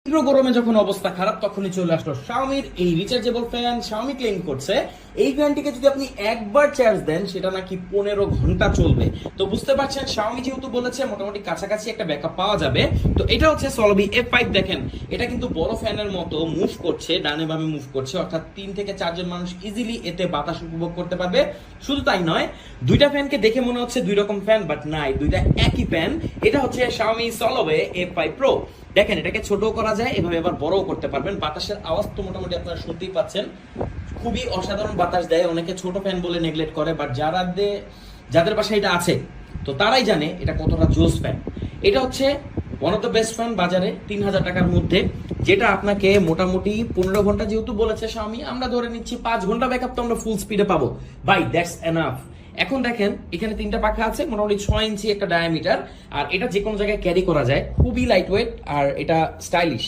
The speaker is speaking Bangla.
তীব্র গরমে যখন অবস্থা খারাপ তখনই চলে আসলো শাওমির এই রিচার্জেবল ফ্যান। শাওমি ক্লেম করছে এই ফ্যানটিকে যদি আপনি একবার চার্জ দেন সেটা নাকি 15 ঘন্টা চলবে। তো বুঝতে পারছেন শাওমি যেহেতু বলেছে মোটামুটি কাছাকাছি একটা ব্যাকআপ পাওয়া যাবে। তো এটা হচ্ছে সলবি F5। দেখেন এটা কিন্তু বড় ফ্যানের মতো মুভ করছে, ডানে বামে মুভ করছে, অর্থাৎ 3 থেকে 4 জন মানুষ ইজিলি এতে বাতাস উপভোগ করতে পারবে। শুধু তাই নয়, দুইটা ফ্যানকে দেখে মনে হচ্ছে দুই রকম ফ্যান, বাট নাই, দুইটা একই ফ্যান। এটা হচ্ছে শাওমি সলবে F5 Pro। দেখেন এটাকে ছোট করা যায়, এভাবে আবার বড়ও করতে পারবেন। বাতাসের আওয়াজ তো মোটামুটি আপনারা শুনতেই পাচ্ছেন, খুবই অসাধারণ বাতাস দেয়। অনেকে ছোট ফ্যান বলে নেগলেক্ট করে, বাট যাদের বাসায় এটা আছে তো তারাই জানে এটা কতটা জোস ফ্যান। এটা হচ্ছে one of the best fan বাজারে 3000 টাকার মধ্যে, যেটা আপনাকে মোটামুটি 15 ঘন্টা যেহেতু বলেছে শাওমি, আমরা ধরে নিচ্ছি 5 ঘন্টা ব্যাকআপ তো আমরা ফুল স্পিডে পাবো। By that's enough. এখন দেখেন এখানে 3টা পাখা আছে, মোটামুটি 6 ইঞ্চি একটা ডায়ামিটার, আর এটা যে কোনো জায়গায় ক্যারি করা যায়, খুবই লাইট ওয়েট আর এটা স্টাইলিশ।